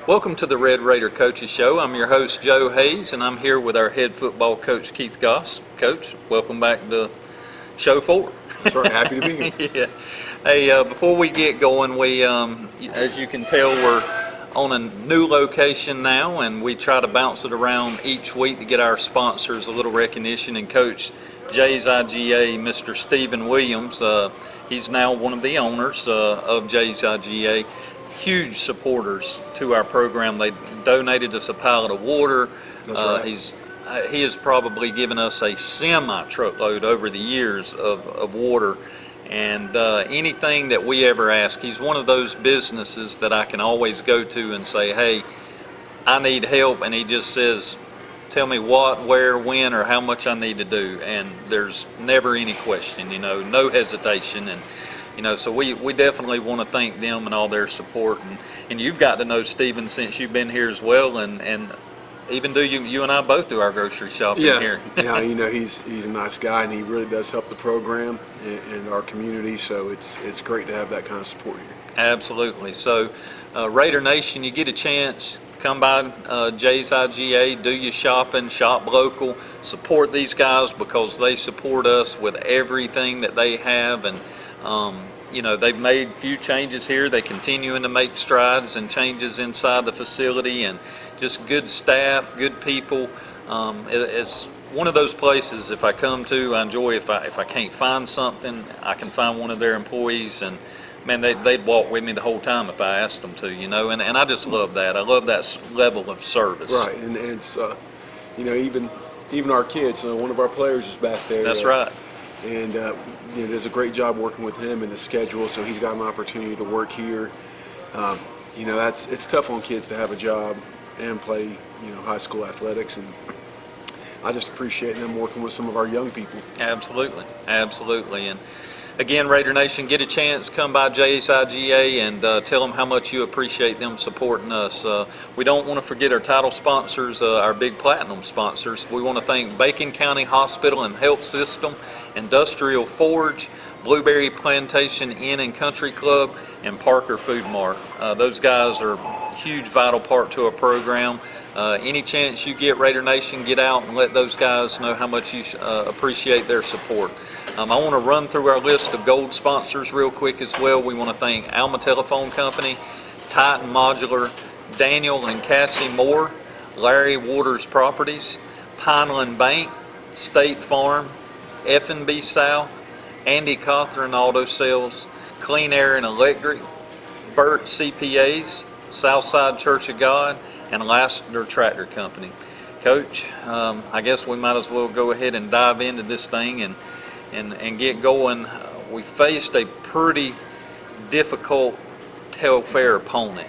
Welcome to the Red Raider Coaches Show. I'm your host, Joe Hayes, and I'm here with our head football coach, Keith Goss. Coach, welcome back to Show 4. That's right, happy to be here. Yeah. Hey, before we get going, we, as you can tell, we're on a new location now, and we try to bounce it around each week to get our sponsors a little recognition. And Coach Jay's IGA, Mr. Stephen Williams, he's now one of the owners of Jay's IGA. Huge supporters to our program. They donated us a pallet of water. That's right. He has probably given us a semi-truckload over the years of water. And anything that we ever ask, he's one of those businesses that I can always go to and say, hey, I need help. And he just says, tell me what, where, when, or how much I need to do. And there's never any question, no hesitation. And so we definitely want to thank them and all their support. And you've got to know Stephen since you've been here as well. And even though you and I both do our grocery shopping here. Yeah, he's a nice guy, and he really does help the program and our community. So it's great to have that kind of support here. Absolutely. So Raider Nation, you get a chance, come by Jay's IGA, do your shopping, shop local, support these guys because they support us with everything that they have. And they've made a few changes here. They're continuing to make strides and changes inside the facility, and just good staff, good people. It's one of those places, if I come to, I enjoy. If I can't find something, I can find one of their employees, and man, they'd walk with me the whole time if I asked them to, and I just love that. I love that level of service. Right, and it's, even our kids, one of our players is back there. That's right. And does a great job working with him and the schedule, so he's got an opportunity to work here. It's tough on kids to have a job and play high school athletics, and I just appreciate them working with some of our young people. Absolutely. And again, Raider Nation, get a chance, come by Jay's IGA and tell them how much you appreciate them supporting us. We don't want to forget our title sponsors, our big platinum sponsors. We want to thank Bacon County Hospital and Health System, Industrial Forge, Blueberry Plantation Inn and Country Club, and Parker Food Mart. Those guys are a huge, vital part to our program. Any chance you get, Raider Nation, get out and let those guys know how much you appreciate their support. I want to run through our list of gold sponsors real quick as well. We want to thank Alma Telephone Company, Titan Modular, Daniel and Cassie Moore, Larry Waters Properties, Pineland Bank, State Farm, F&B South, Andy Cothran Auto Sales, Clean Air and Electric, Burt CPAs, Southside Church of God, and Lassiter Tractor Company. Coach, I guess we might as well go ahead and dive into this thing and get going. We faced a pretty difficult Telfair opponent.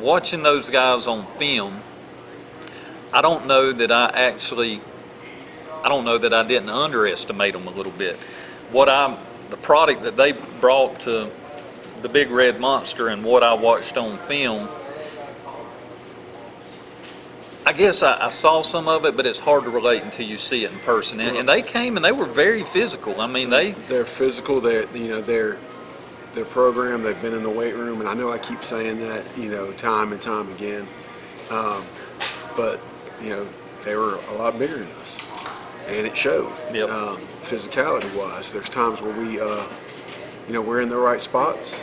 Watching those guys on film, I don't know that I didn't underestimate them a little bit. The product that they brought to the Big Red Monster and what I watched on film, I guess I saw some of it, but it's hard to relate until you see it in person. And they came and they were very physical. I mean, they're physical. Their program. They've been in the weight room, and I know I keep saying that time and time again. But they were a lot bigger than us, and it showed. Yep. Physicality-wise, there's times where we're in the right spots.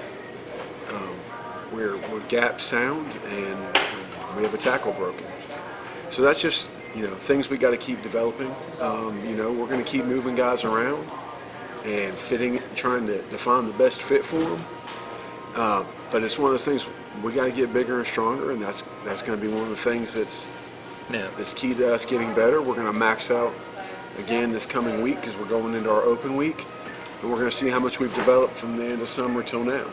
We're gap sound, and we have a tackle broken. So that's just things we got to keep developing. We're going to keep moving guys around and trying to find the best fit for them. But it's one of those things we got to get bigger and stronger, and that's going to be one of the things that's key to us getting better. We're going to max out again this coming week because we're going into our open week, and we're going to see how much we've developed from the end of summer till now.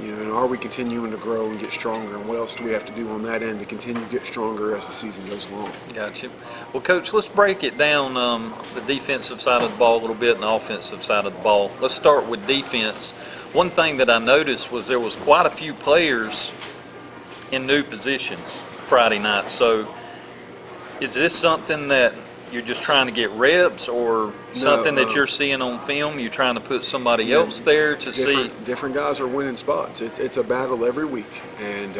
And are we continuing to grow and get stronger, and what else do we have to do on that end to continue to get stronger as the season goes along? Gotcha. Well, Coach, let's break it down, the defensive side of the ball a little bit and the offensive side of the ball. Let's start with defense. One thing that I noticed was there was quite a few players in new positions Friday night. So is this something that you're just trying to get reps, or something that you're seeing on film? You're trying to put somebody else there to see? Different guys are winning spots. It's a battle every week, and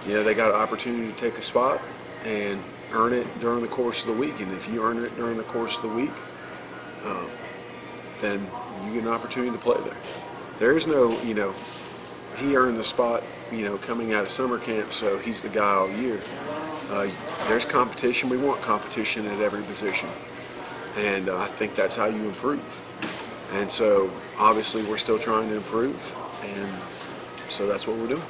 they got an opportunity to take a spot and earn it during the course of the week. And if you earn it during the course of the week, then you get an opportunity to play there. There is no, he earned the spot, coming out of summer camp, so he's the guy all year. There's competition. We want competition at every position. And I think that's how you improve. And so, obviously, we're still trying to improve. And so that's what we're doing.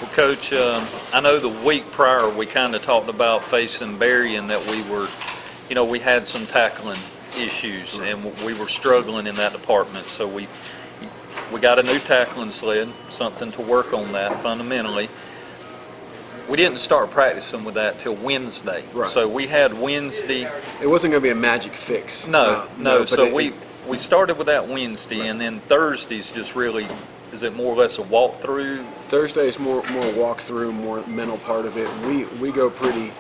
Well, Coach, I know the week prior we kind of talked about facing Berry and that we had some tackling issues and we were struggling in that department. So we got a new tackling sled, something to work on that fundamentally. We didn't start practicing with that till Wednesday. Right. So we had Wednesday. It wasn't going to be a magic fix. No. So we started with that Wednesday, right. And then Thursday's just really, is it more or less a walkthrough? Thursday is more walkthrough, more mental part of it. We go pretty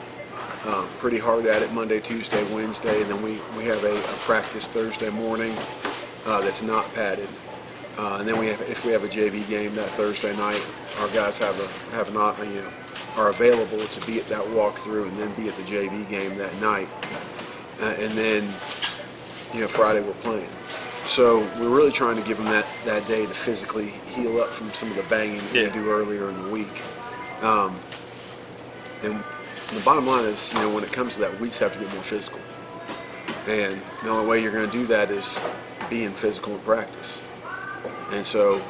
hard at it Monday, Tuesday, Wednesday, and then we have a practice Thursday morning that's not padded. And then if we have a JV game that Thursday night, our guys are available to be at that walkthrough and then be at the JV game that night. And then Friday we're playing. So we're really trying to give them that day to physically heal up from some of the banging that we do earlier in the week. And the bottom line is, when it comes to that, we just have to get more physical. And the only way you're going to do that is being physical in practice. And so,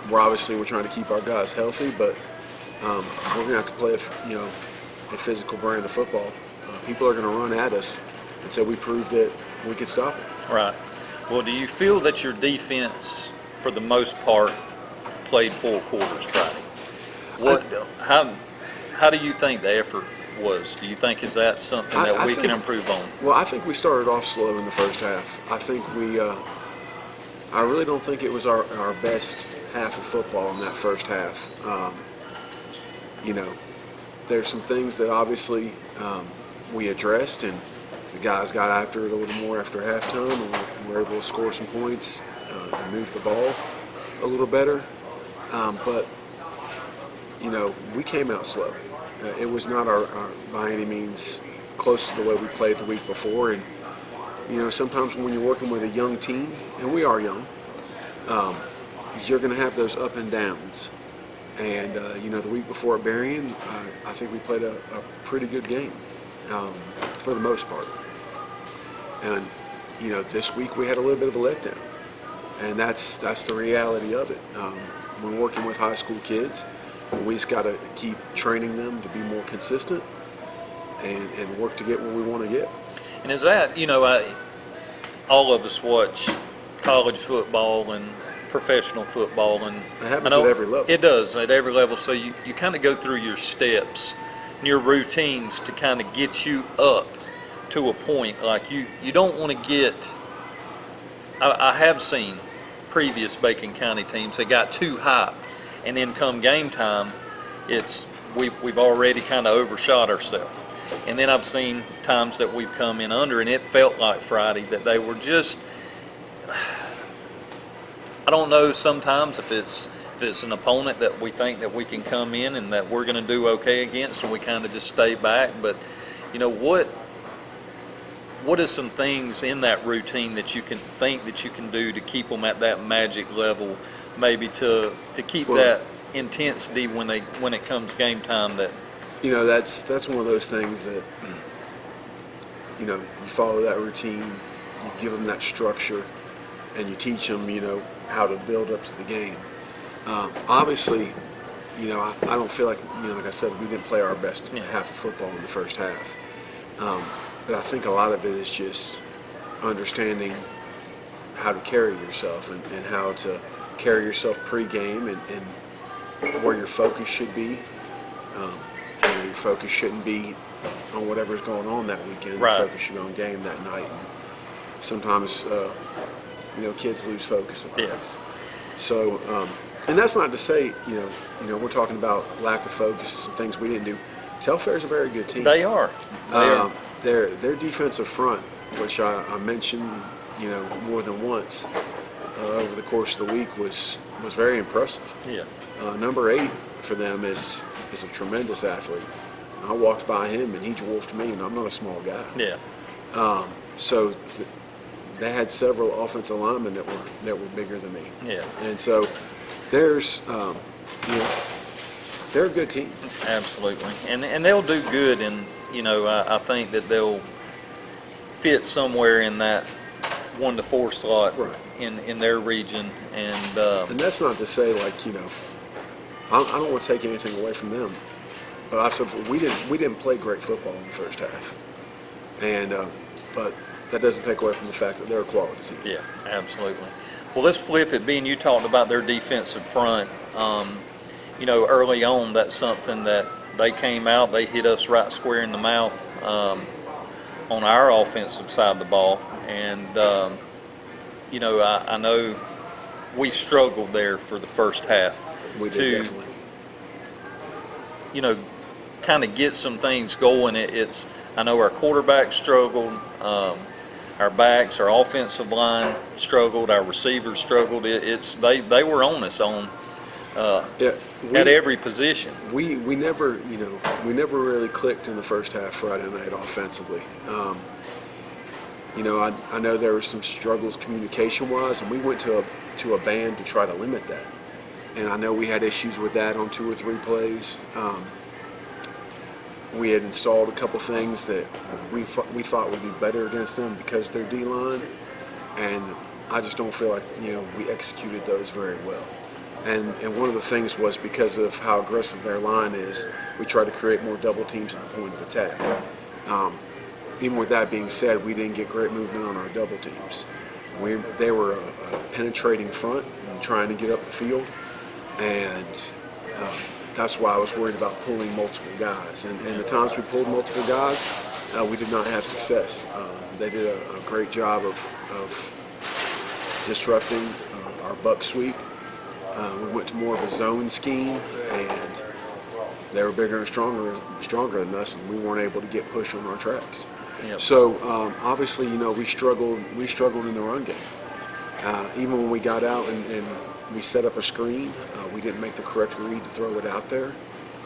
we're trying to keep our guys healthy, but we're going to have to play a physical brand of football. People are going to run at us until we prove that we can stop it. Right. Well, do you feel that your defense, for the most part, played 4 quarters Friday? How do you think the effort was? Do you think is that something that we can improve on? Well, I think we started off slow in the first half. I think I really don't think it was our best half of football in that first half. There's some things that obviously we addressed, and the guys got after it a little more after halftime, and we were able to score some points and move the ball a little better. But we came out slow. It was not our by any means close to the way we played the week before. And sometimes when you're working with a young team, and we are young, you're going to have those up and downs. And the week before at Berrien, I think we played a pretty good game for the most part. And this week we had a little bit of a letdown, and that's the reality of it. When working with high school kids, we just got to keep training them to be more consistent and work to get where we want to get. And is that, all of us watch college football and professional football, and it happens at every level. It does at every level. So you kind of go through your steps, your routines to kind of get you up to a point. Like you don't want to get. I have seen previous Bacon County teams that got too hyped, and then come game time, we've already kind of overshot ourselves. And then I've seen times that we've come in under, and it felt like Friday that they were just. I don't know sometimes if it's an opponent that we think that we can come in and that we're going to do okay against, and we kind of just stay back. But what are some things in that routine that you can think that you can do to keep them at that magic level, maybe to keep that intensity when it comes game time? That that's one of those things that you follow that routine, you give them that structure, and you teach them how to build up to the game. Obviously, I don't feel like like I said, we didn't play our best half of football in the first half. But I think a lot of it is just understanding how to carry yourself and how to carry yourself pre-game and where your focus should be. Your focus shouldn't be on whatever's going on that weekend. Right. Your focus should be on game that night. And sometimes, kids lose focus at times. So, and that's not to say, we're talking about lack of focus and things we didn't do. Telfair's a very good team. They are. Their defensive front, which I mentioned, more than once over the course of the week, was very impressive. Yeah. Number 8, for them is a tremendous athlete. I walked by him and he dwarfed me, and I'm not a small guy. Yeah. So they had several offensive linemen that were bigger than me. Yeah. And so there's they're a good team. Absolutely. And they'll do good, and I think that they'll fit somewhere in that 1 to 4 slot Right. in their region, and that's not to say I don't want to take anything away from them, but I've said before, we didn't play great football in the first half, and but that doesn't take away from the fact that they're a quality team. yeah, absolutely. Well, let's flip it. Being you talked about their defensive front, early on, that's something that they came out, they hit us right square in the mouth on our offensive side of the ball, and I know we struggled there for the first half. We did, definitely. Kind of get some things going. I know our quarterback struggled, our backs, our offensive line struggled, our receivers struggled. They were on us at every position. We never really clicked in the first half Friday night offensively. I know there were some struggles communication-wise, and we went to a band to try to limit that. And I know we had issues with that on 2 or 3 plays. We had installed a couple things that we thought would be better against them because they're D-line, and I just don't feel like we executed those very well. And one of the things was because of how aggressive their line is, we tried to create more double teams at the point of attack. Even with that being said, we didn't get great movement on our double teams. They were a penetrating front and trying to get up the field, and that's why I was worried about pulling multiple guys. And the times we pulled multiple guys, we did not have success. They did a great job of disrupting our buck sweep. We went to more of a zone scheme, and they were bigger and stronger than us, and we weren't able to get push on our tracks. Yep. So obviously, we struggled in the run game. Even when we got out and we set up a screen, we didn't make the correct read to throw it out there.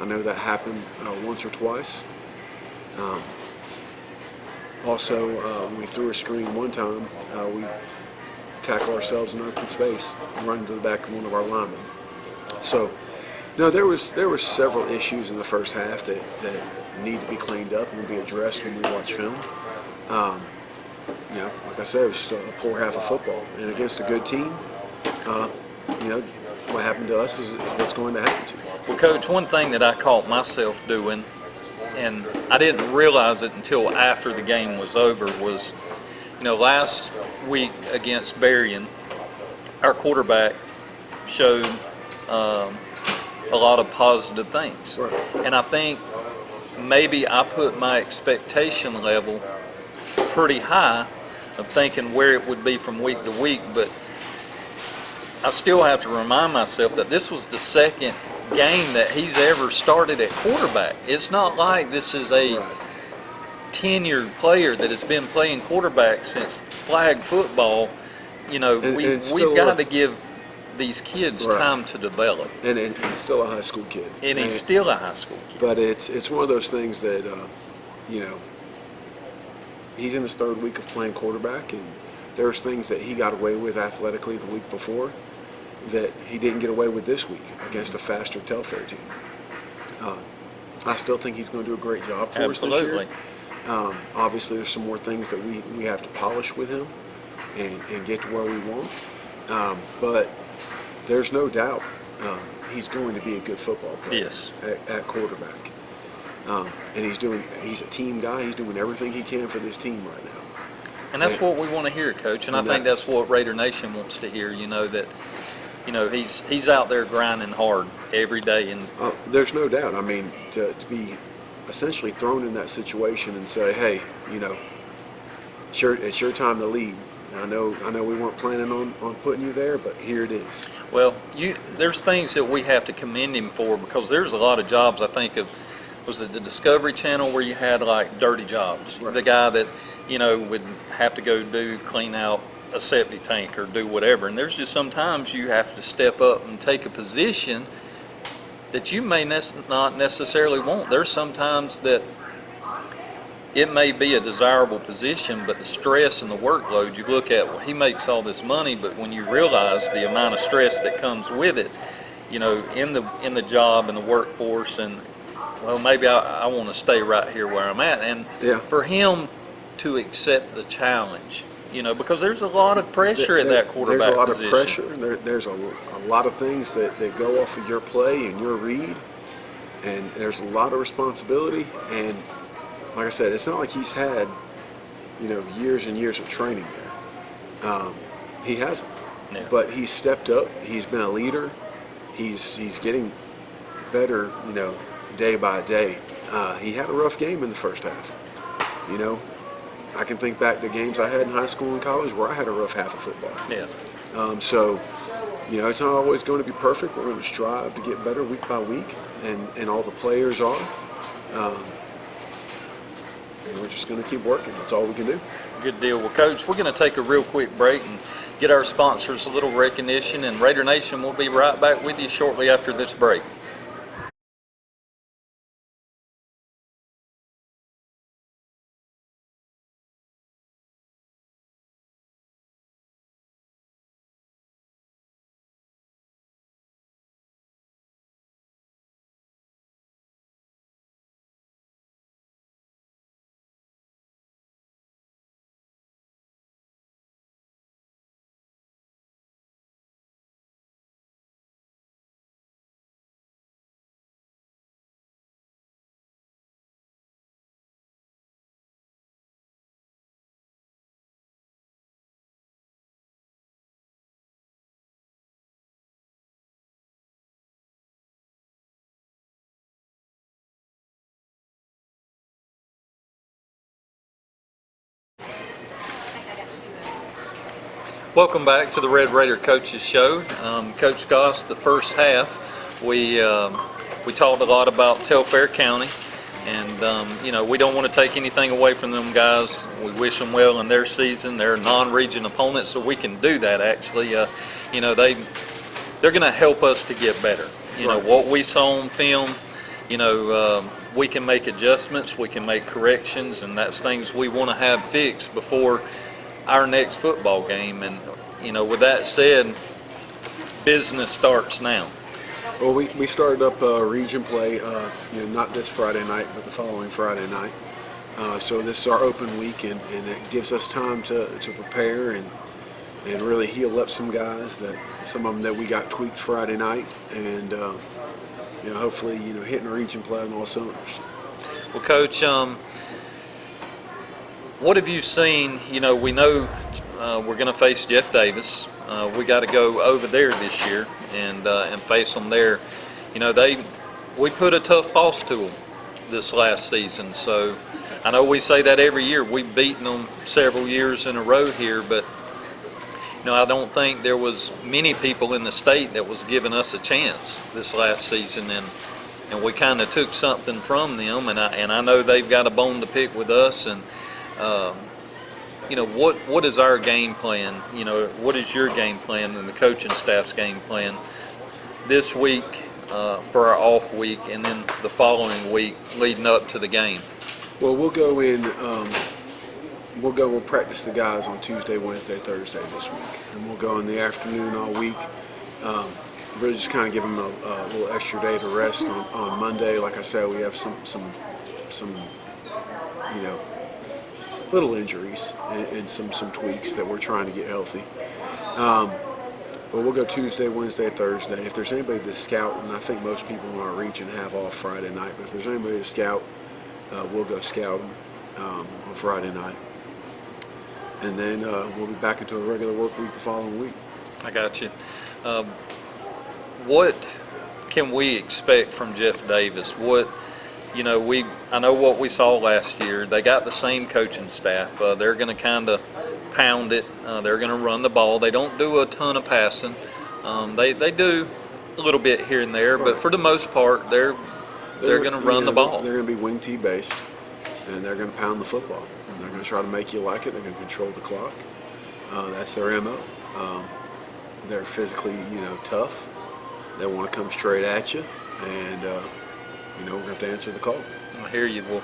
I know that happened once or twice. Also, when we threw a screen one time, we tackle ourselves in open space and run to the back of one of our linemen. So, there was several issues in the first half that need to be cleaned up and will be addressed when we watch film. Like I said, it was just a poor half of football, and against a good team, what happened to us is what's going to happen to you. Well, Coach, one thing that I caught myself doing, and I didn't realize it until after the game was over, was, last week against Berrien, our quarterback showed a lot of positive things. Right. And I think maybe I put my expectation level pretty high of thinking where it would be from week to week, but I still have to remind myself that this was the second game that he's ever started at quarterback. It's not like this is a tenured player that has been playing quarterback since flag football. We've got to give these kids time to develop. And he's still a high school kid. And he's still a high school kid. But it's one of those things that, he's in his 3rd week of playing quarterback, and there's things that he got away with athletically the week before that he didn't get away with this week against a faster Telfair team. I still think he's going to do a great job for us this year. Obviously, there's some more things that we have to polish with him and get to where we want. But there's no doubt he's going to be a good football player. Yes. At quarterback. And he's a team guy. He's doing everything he can for this team right now. And that's what we want to hear, Coach. And I think that's what Raider Nation wants to hear, that he's out there grinding hard every day. And there's no doubt. I mean, to be essentially thrown in that situation and say, hey, it's your time to lead. I know we weren't planning on putting you there, but here it is. Well, there's things that we have to commend him for, because there's a lot of jobs. I think of, was it the Discovery Channel where you had like dirty jobs? Right. The guy that would have to go clean out a septic tank or do whatever. And there's just sometimes you have to step up and take a position that you may not necessarily want. There's sometimes that it may be a desirable position, but the stress and the workload, you look at, well, he makes all this money, but when you realize the amount of stress that comes with it, in the job and the workforce, and well, maybe I want to stay right here where I'm at. And for him to accept the challenge, because there's a lot of pressure at that quarterback position. There's a lot of pressure. There's a lot of things that go off of your play and your read, and there's a lot of responsibility. And like I said, it's not like he's had, years and years of training there. He hasn't. Yeah. But he's stepped up. He's been a leader. He's getting better, day by day. He had a rough game in the first half. I can think back to games I had in high school and college where I had a rough half of football. Yeah. So, it's not always going to be perfect. We're going to strive to get better week by week, and all the players are. And we're just going to keep working. That's all we can do. Good deal. Well, Coach, we're going to take a real quick break and get our sponsors a little recognition, and Raider Nation will be right back with you shortly after this break. Welcome back to the Red Raider Coaches Show. Coach Goss, the first half, we talked a lot about Telfair County, and we don't want to take anything away from them guys. We wish them well in their season. They're non-region opponents, so we can do that. Actually, they're going to help us to get better. What we saw on film, we can make adjustments, we can make corrections, and that's things we want to have fixed before our next football game. And with that said, business starts now. Well, we started up region play, not this Friday night, but the following Friday night. So this is our open week, and it gives us time to prepare and really heal up some guys, some of them that we got tweaked Friday night, and hopefully hitting region play on all cylinders. Well, Coach, what have you seen? We know we're going to face Jeff Davis. We got to go over there this year and face them there. We put a tough loss to them this last season. So I know we say that every year. We've beaten them several years in a row here, but I don't think there was many people in the state that was giving us a chance this last season, and we kind of took something from them. And I know they've got a bone to pick with us. And what is our game plan? What is your game plan and the coaching staff's game plan this week for our off week, and then the following week leading up to the game? Well, we'll go in. We'll practice the guys on Tuesday, Wednesday, Thursday this week, and we'll go in the afternoon all week. Really just kind of give them a little extra day to rest on Monday. Like I said, we have some little injuries and some tweaks that we're trying to get healthy. But we'll go Tuesday, Wednesday, Thursday. If there's anybody to scout, and I think most people in our region have off Friday night, but if there's anybody to scout, we'll go scout them on Friday night. And then we'll be back into a regular work week the following week. I got you. What can we expect from Jeff Davis? I know what we saw last year. They got the same coaching staff. They're going to kind of pound it. They're going to run the ball. They don't do a ton of passing. They do a little bit here and there, but for the most part, they're going to run the ball. They're going to be wing T based, and they're going to pound the football. And they're going to try to make you like it. They're going to control the clock. That's their MO. They're physically, tough. They want to come straight at you, and we're going to have to answer the call. I hear you. Well,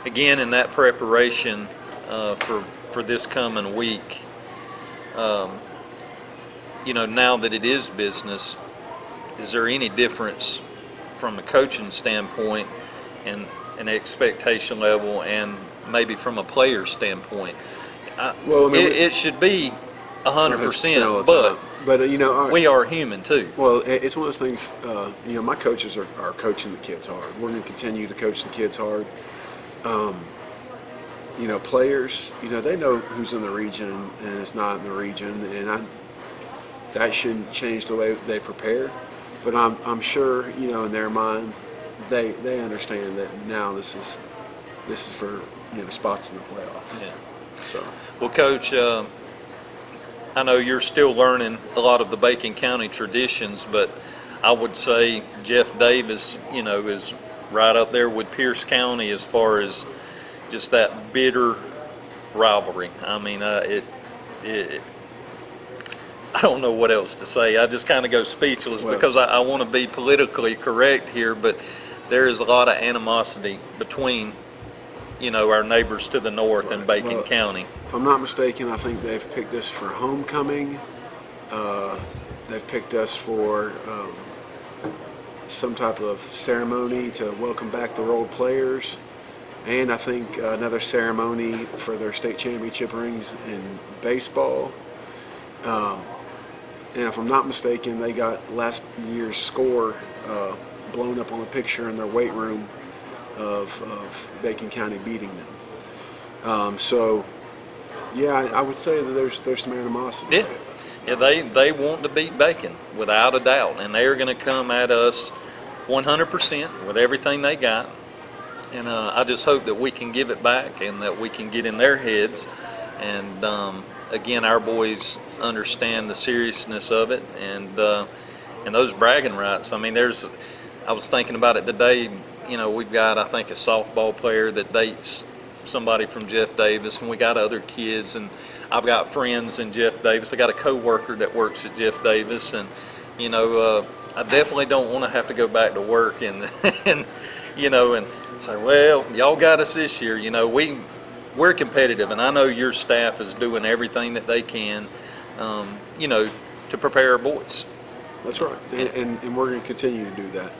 again, in that preparation for this coming week, now that it is business, is there any difference from a coaching standpoint and an expectation level, and maybe from a player standpoint? It should be 100%, but we are human too. Well, it's one of those things. My coaches are coaching the kids hard. We're going to continue to coach the kids hard. Players, they know who's in the region and is not in the region, and that shouldn't change the way they prepare. But I'm sure, in their mind, they understand that now this is for spots in the playoffs. Yeah. So. Well, Coach, I know you're still learning a lot of the Bacon County traditions, but I would say Jeff Davis, is right up there with Pierce County as far as just that bitter rivalry. I mean, I don't know what else to say. I just kind of go speechless because I want to be politically correct here, but there is a lot of animosity between, our neighbors to the north in Bacon County. If I'm not mistaken, I think they've picked us for homecoming. They've picked us for some type of ceremony to welcome back their old players. And I think another ceremony for their state championship rings in baseball. And if I'm not mistaken, they got last year's score blown up on a picture in their weight room of Bacon County beating them. I would say that there's some animosity. Yeah, they want to beat Bacon without a doubt, and they're going to come at us 100% with everything they got. And I just hope that we can give it back and that we can get in their heads. And again, our boys understand the seriousness of it and those bragging rights. I mean, I was thinking about it today. We've got, I think, a softball player that dates somebody from Jeff Davis, and we got other kids, and I've got friends in Jeff Davis. I got a coworker that works at Jeff Davis, and I definitely don't want to have to go back to work and and say, well, y'all got us this year. We're competitive, and I know your staff is doing everything that they can, to prepare our boys. That's right, and we're going to continue to do that.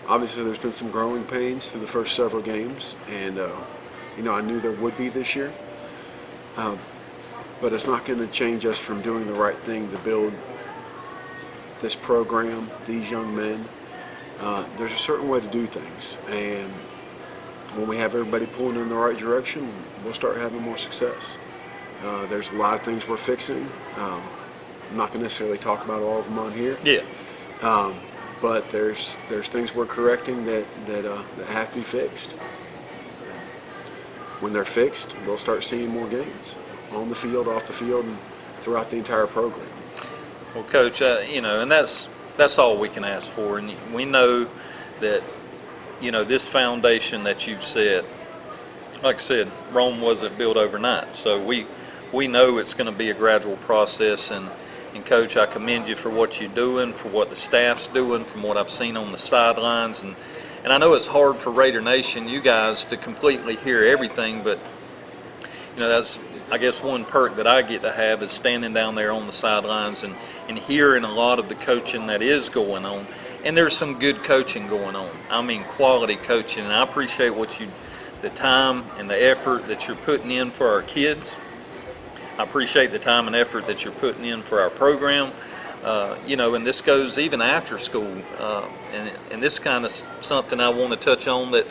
Obviously there's been some growing pains through the first several games, and I knew there would be this year. But it's not going to change us from doing the right thing to build this program, these young men. There's a certain way to do things, and when we have everybody pulling in the right direction, we'll start having more success. There's a lot of things we're fixing. I'm not going to necessarily talk about all of them on here. Yeah. But there's things we're correcting that have to be fixed. When they're fixed, we'll start seeing more gains on the field, off the field, and throughout the entire program. Well, Coach, and that's all we can ask for. And we know that, this foundation that you've set, like I said, Rome wasn't built overnight. So we know it's going to be a gradual process. And Coach, I commend you for what you're doing, for what the staff's doing, from what I've seen on the sidelines. And I know it's hard for Raider Nation, you guys, to completely hear everything, but, that's, I guess, one perk that I get to have is standing down there on the sidelines and hearing a lot of the coaching that is going on. And there's some good coaching going on. I mean, quality coaching. And I appreciate the time and the effort that you're putting in for our kids. I appreciate the time and effort that you're putting in for our program. And this goes even after school. And this kind of something I want to touch on that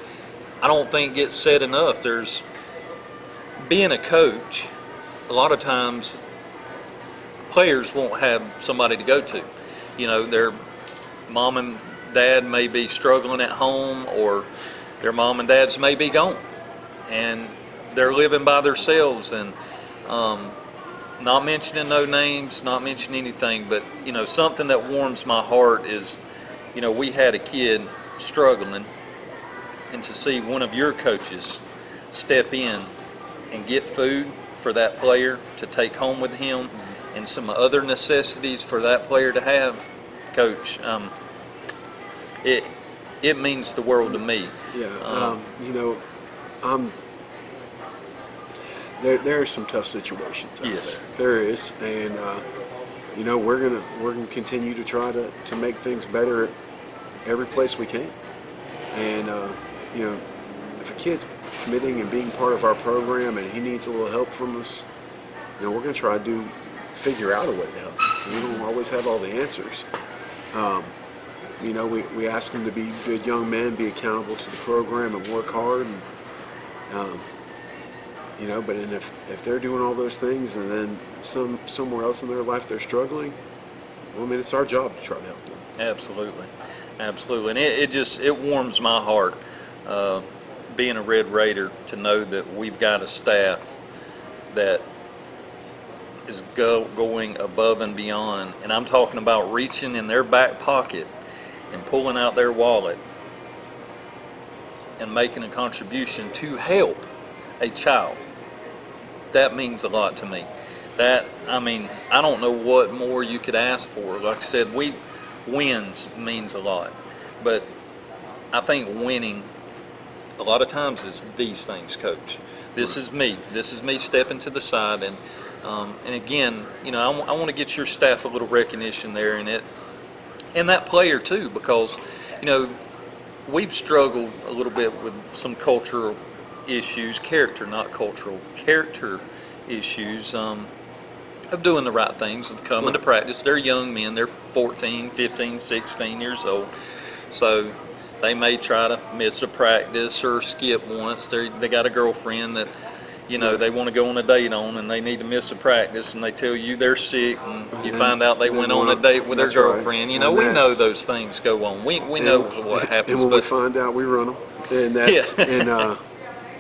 I don't think gets said enough. Being a coach, a lot of times players won't have somebody to go to. Their mom and dad may be struggling at home, or their mom and dads may be gone, and they're living by themselves. And not mentioning no names, not mentioning anything, but something that warms my heart is, we had a kid struggling, and to see one of your coaches step in and get food for that player to take home with him, and some other necessities for that player to have, Coach, it means the world to me. Yeah, you know, I'm. There are some tough situations out Yes. there. There is, and you know, we're gonna continue to try to make things better at every place we can. And you know, if a kid's committing and being part of our program and he needs a little help from us, you know, we're gonna try to figure out a way to help. We don't always have all the answers. You know, we ask them to be good young men, be accountable to the program, and work hard. And, you know, but and if they're doing all those things and then somewhere else in their life they're struggling, well, I mean, it's our job to try to help them. Absolutely, absolutely, and it warms my heart, being a Red Raider, to know that we've got a staff that is going above and beyond, and I'm talking about reaching in their back pocket and pulling out their wallet and making a contribution to help a child. That means a lot to me. I mean, I don't know what more you could ask for. Like I said, wins means a lot, but I think winning a lot of times is these things, Coach. This is me. This is me stepping to the side, and again, you know, I want to get your staff a little recognition there, and that player too, because you know we've struggled a little bit with some cultural issues, character issues of doing the right things, of coming to practice. They're young men. They're 14, 15, 16 years old, so they may try to miss a practice or skip once. They got a girlfriend that, you know, they want to go on a date on, and they need to miss a practice, and they tell you they're sick, and you find out they went on a date with their girlfriend. Right. You know, we know those things go on. We know what happens. And when we find out, we run them, and that's and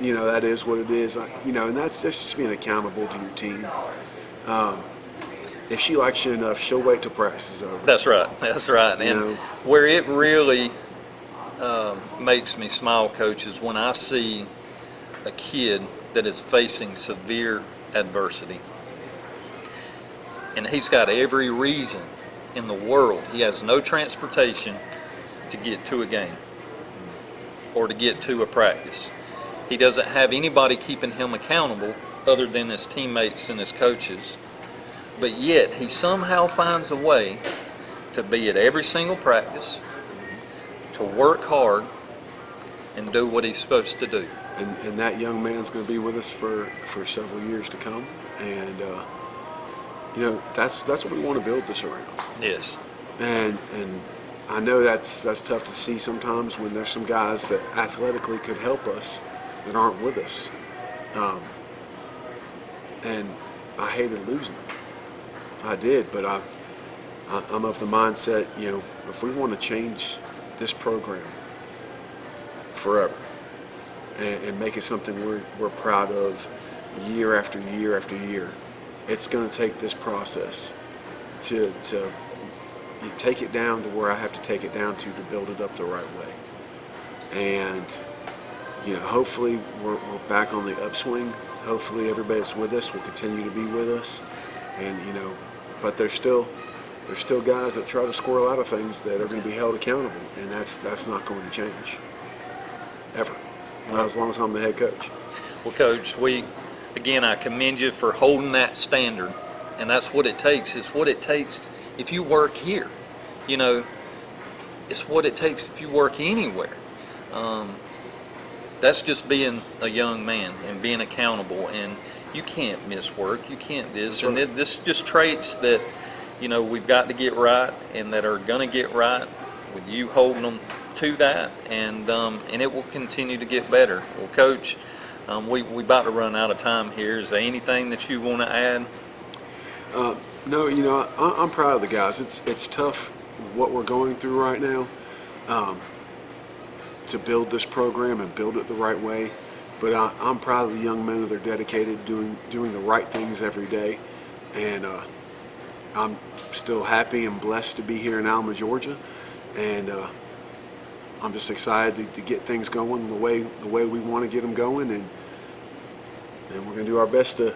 you know, that is what it is. You know, and that's just being accountable to your team. If she likes you enough, she'll wait till practice is over. That's right. That's right. And know, where it really makes me smile, Coach, is when I see a kid that is facing severe adversity, and he's got every reason in the world. He has no transportation to get to a game or to get to a practice. He doesn't have anybody keeping him accountable other than his teammates and his coaches. But yet he somehow finds a way to be at every single practice, to work hard, and do what he's supposed to do. And that young man's going to be with us for several years to come. And you know, that's what we want to build this around. Yes. And I know that's tough to see sometimes when there's some guys that athletically could help us that aren't with us. And I hated losing them. I did, but I'm of the mindset, you know, if we want to change this program forever and make it something we're proud of year after year after year, it's going to take this process to you take it down to where I have to take it down to build it up the right way. And you know, hopefully we're back on the upswing. Hopefully everybody that's with us will continue to be with us. And you know, but there's still guys that try to squirrel out of things that are going to be held accountable, and that's not going to change ever. Not as long as I'm the head coach. Well, Coach, I commend you for holding that standard, and that's what it takes. It's what it takes if you work here. You know, it's what it takes if you work anywhere. That's just being a young man and being accountable, and you can't miss work. You can't this. Right. And this is just traits that, you know, we've got to get right and that are going to get right with you holding them to that, and it will continue to get better. Well, Coach, we about to run out of time here. Is there anything that you want to add? No, you know, I'm proud of the guys. It's tough what we're going through right now. To build this program and build it the right way, but I'm proud of the young men that are dedicated, doing the right things every day, and I'm still happy and blessed to be here in Alma, Georgia, and I'm just excited to get things going the way we want to get them going, and we're going to do our best to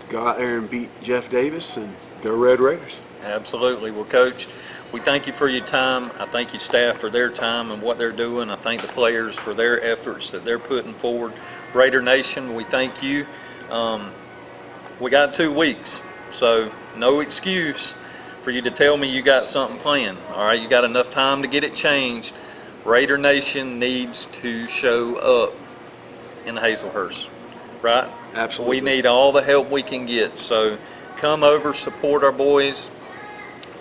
go out there and beat Jeff Davis and go Red Raiders. Absolutely. Well, Coach, we thank you for your time. I thank your staff for their time and what they're doing. I thank the players for their efforts that they're putting forward. Raider Nation, we thank you. We got 2 weeks, so no excuse for you to tell me you got something planned. All right, you got enough time to get it changed. Raider Nation needs to show up in Hazelhurst, right? Absolutely. We need all the help we can get. So come over, support our boys.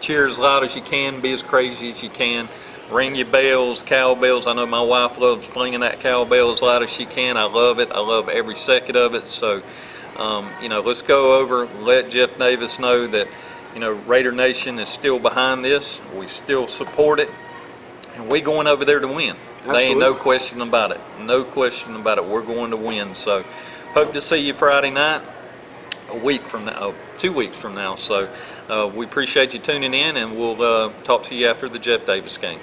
Cheer as loud as you can, be as crazy as you can. Ring your bells, cowbells. I know my wife loves flinging that cowbell as loud as she can. I love it. I love every second of it. So, let's go over, let Jeff Davis know that, Raider Nation is still behind this. We still support it. And we going over there to win. Absolutely. There ain't no question about it. No question about it. We're going to win. So, hope to see you Friday night. 2 weeks from now. So we appreciate you tuning in, and we'll talk to you after the Jeff Davis game.